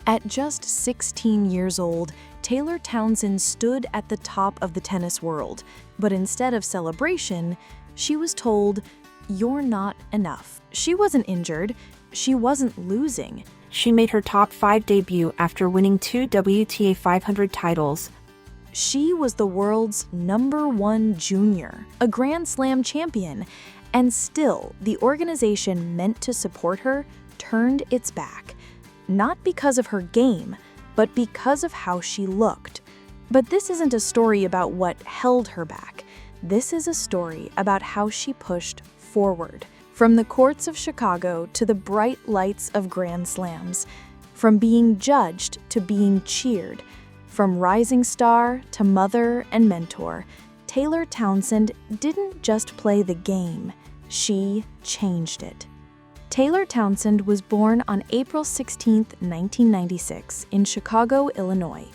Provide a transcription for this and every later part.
At just 16 years old, Taylor Townsend stood at the top of the tennis world, but instead of celebration, she was told, "You're not enough." She wasn't injured, she wasn't losing. She made her top 5 debut after winning 2 WTA 500 titles. She was the world's #1 junior, a Grand Slam champion, and still the organization meant to support her turned its back. Not because of her game, but because of how she looked. But this isn't a story about what held her back. This is a story about how she pushed forward. From the courts of Chicago to the bright lights of Grand Slams. From being judged to being cheered. From rising star to mother and mentor. Taylor Townsend didn't just play the game, she changed it. Taylor Townsend was born on April 16, 1996, in Chicago, Illinois.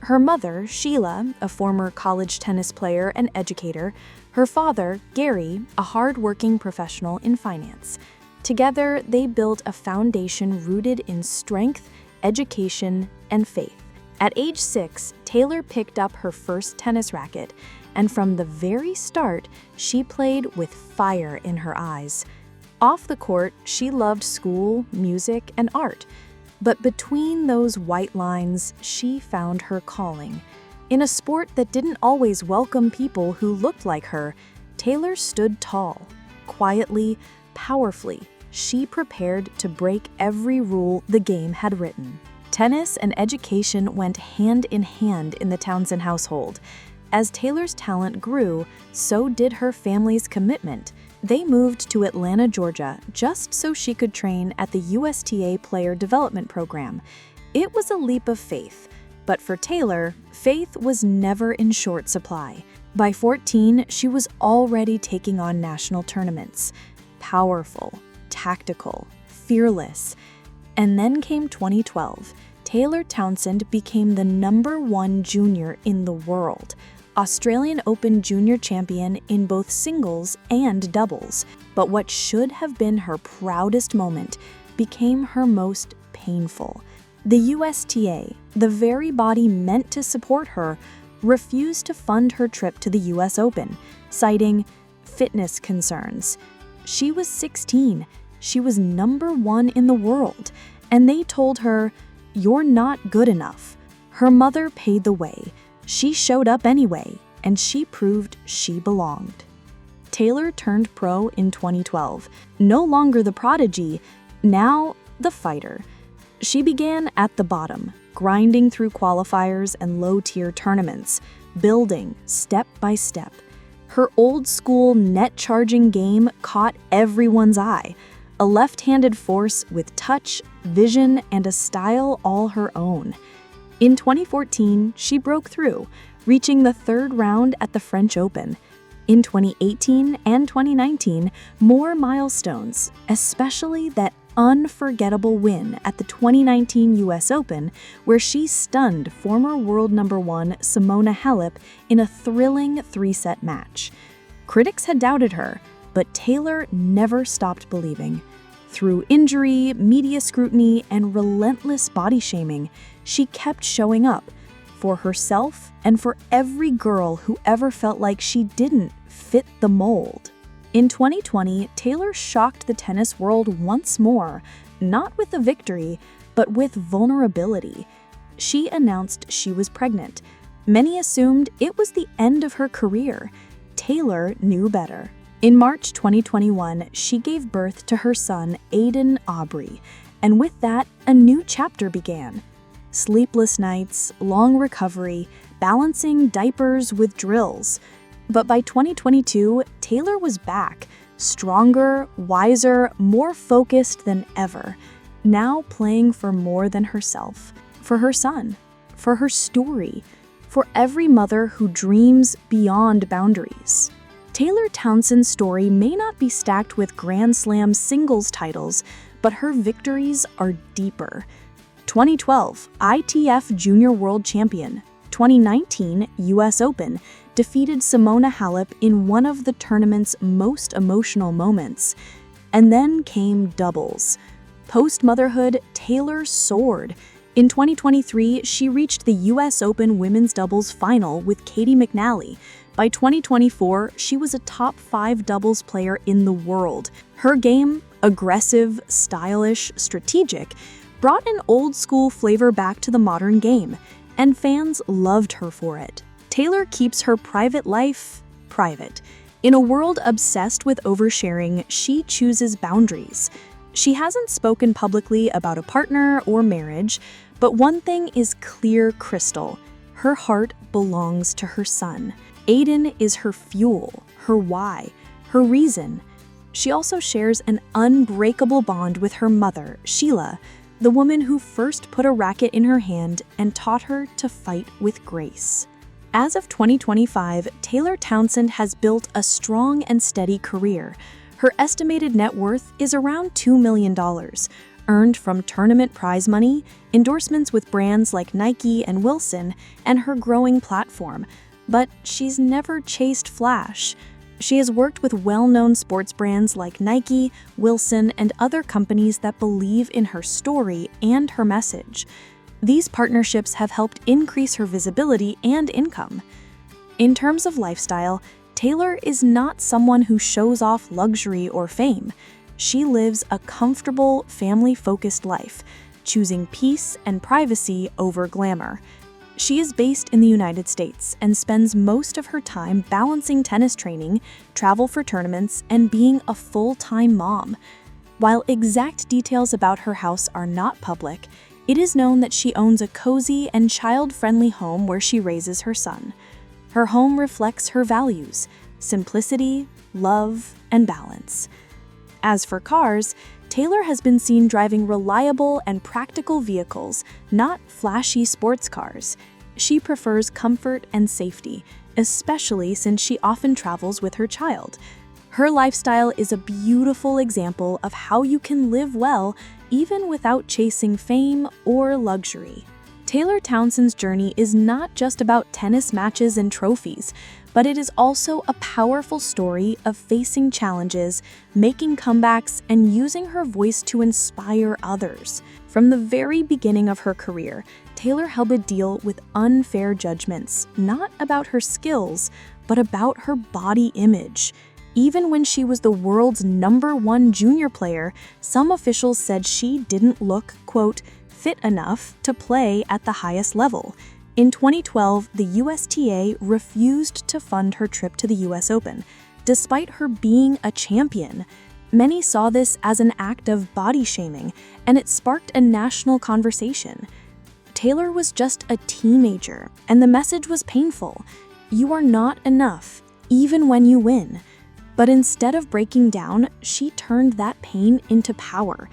Her mother, Sheila, a former college tennis player and educator, her father, Gary, a hard-working professional in finance. Together, they built a foundation rooted in strength, education, and faith. At age 6, Taylor picked up her first tennis racket, and from the very start, she played with fire in her eyes. Off the court, she loved school, music, and art. But between those white lines, she found her calling. In a sport that didn't always welcome people who looked like her, Taylor stood tall. Quietly, powerfully, she prepared to break every rule the game had written. Tennis and education went hand in hand in the Townsend household. As Taylor's talent grew, so did her family's commitment. They moved to Atlanta, Georgia, just so she could train at the USTA Player Development Program. It was a leap of faith, but for Taylor, faith was never in short supply. By 14, she was already taking on national tournaments. Powerful, tactical, fearless. And then came 2012. Taylor Townsend became the #1 junior in the world. Australian Open junior champion in both singles and doubles. But what should have been her proudest moment became her most painful. The USTA, the very body meant to support her, refused to fund her trip to the US Open, citing fitness concerns. She was 16, she was #1 in the world, and they told her, "You're not good enough." Her mother paid the way. She showed up anyway, and she proved she belonged. Taylor turned pro in 2012, no longer the prodigy, now the fighter. She began at the bottom, grinding through qualifiers and low-tier tournaments, building step by step. Her old-school net-charging game caught everyone's eye, a left-handed force with touch, vision, and a style all her own. In 2014, she broke through, reaching the 3rd round at the French Open. In 2018 and 2019, more milestones, especially that unforgettable win at the 2019 US Open, where she stunned former world #1 Simona Halep in a thrilling 3-set match. Critics had doubted her, but Taylor never stopped believing. Through injury, media scrutiny, and relentless body shaming, she kept showing up for herself and for every girl who ever felt like she didn't fit the mold. In 2020, Taylor shocked the tennis world once more, not with a victory, but with vulnerability. She announced she was pregnant. Many assumed it was the end of her career. Taylor knew better. In March 2021, she gave birth to her son, Aiden Aubrey, and with that, a new chapter began. Sleepless nights, long recovery, balancing diapers with drills. But by 2022, Taylor was back, stronger, wiser, more focused than ever, now playing for more than herself, for her son, for her story, for every mother who dreams beyond boundaries. Taylor Townsend's story may not be stacked with Grand Slam singles titles, but her victories are deeper. 2012, ITF Junior World Champion. 2019, US Open, defeated Simona Halep in one of the tournament's most emotional moments. And then came doubles. Post-motherhood, Taylor soared. In 2023, she reached the US Open women's doubles final with Katie McNally. By 2024, she was a top 5 doubles player in the world. Her game, aggressive, stylish, strategic, brought an old-school flavor back to the modern game, and fans loved her for it. Taylor keeps her private life private. In a world obsessed with oversharing, she chooses boundaries. She hasn't spoken publicly about a partner or marriage, but one thing is clear crystal: her heart belongs to her son. Aiden is her fuel, her why, her reason. She also shares an unbreakable bond with her mother, Sheila, the woman who first put a racket in her hand and taught her to fight with grace. As of 2025, Taylor Townsend has built a strong and steady career. Her estimated net worth is around $2 million, earned from tournament prize money, endorsements with brands like Nike and Wilson, and her growing platform. But she's never chased flash. She has worked with well-known sports brands like Nike, Wilson, and other companies that believe in her story and her message. These partnerships have helped increase her visibility and income. In terms of lifestyle, Taylor is not someone who shows off luxury or fame. She lives a comfortable, family-focused life, choosing peace and privacy over glamour. She is based in the United States and spends most of her time balancing tennis training, travel for tournaments, and being a full-time mom. While exact details about her house are not public, it is known that she owns a cozy and child-friendly home where she raises her son. Her home reflects her values: simplicity, love, and balance. As for cars, Taylor has been seen driving reliable and practical vehicles, not flashy sports cars. She prefers comfort and safety, especially since she often travels with her child. Her lifestyle is a beautiful example of how you can live well even without chasing fame or luxury. Taylor Townsend's journey is not just about tennis matches and trophies, but it is also a powerful story of facing challenges, making comebacks, and using her voice to inspire others. From the very beginning of her career, Taylor had to deal with unfair judgments, not about her skills, but about her body image. Even when she was the world's #1 junior player, some officials said she didn't look, quote, fit enough to play at the highest level. In 2012, the USTA refused to fund her trip to the US Open, despite her being a champion. Many saw this as an act of body shaming, and it sparked a national conversation. Taylor was just a teenager, and the message was painful. You are not enough, even when you win. But instead of breaking down, she turned that pain into power.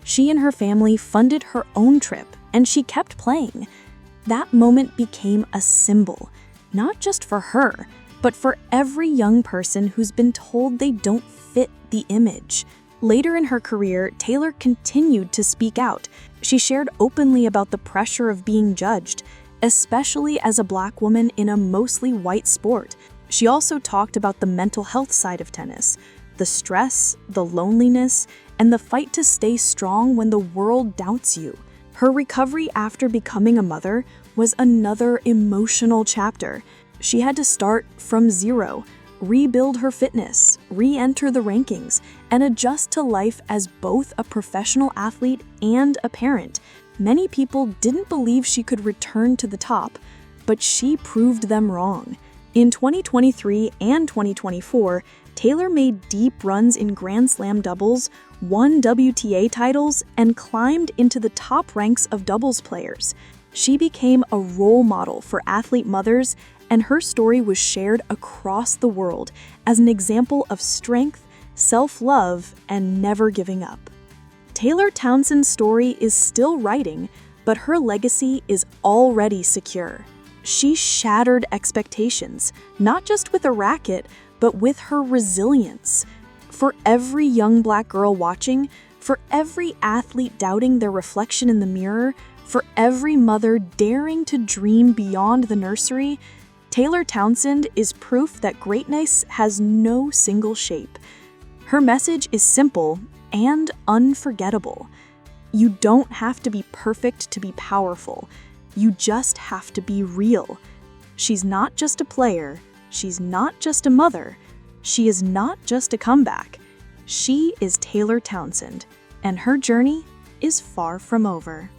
She and her family funded her own trip, and she kept playing. That moment became a symbol, not just for her, but for every young person who's been told they don't fit the image. Later in her career, Taylor continued to speak out. She shared openly about the pressure of being judged, especially as a Black woman in a mostly white sport. She also talked about the mental health side of tennis, the stress, the loneliness, and the fight to stay strong when the world doubts you. Her recovery after becoming a mother was another emotional chapter. She had to start from zero, rebuild her fitness, re-enter the rankings, and adjust to life as both a professional athlete and a parent. Many people didn't believe she could return to the top, but she proved them wrong. In 2023 and 2024, Taylor made deep runs in Grand Slam doubles, won WTA titles, and climbed into the top ranks of doubles players. She became a role model for athlete mothers, and her story was shared across the world as an example of strength, self-love, and never giving up. Taylor Townsend's story is still writing, but her legacy is already secure. She shattered expectations, not just with a racket, but with her resilience. For every young Black girl watching, for every athlete doubting their reflection in the mirror, for every mother daring to dream beyond the nursery, Taylor Townsend is proof that greatness has no single shape. Her message is simple and unforgettable. You don't have to be perfect to be powerful. You just have to be real. She's not just a player. She's not just a mother. She is not just a comeback. She is Taylor Townsend, and her journey is far from over.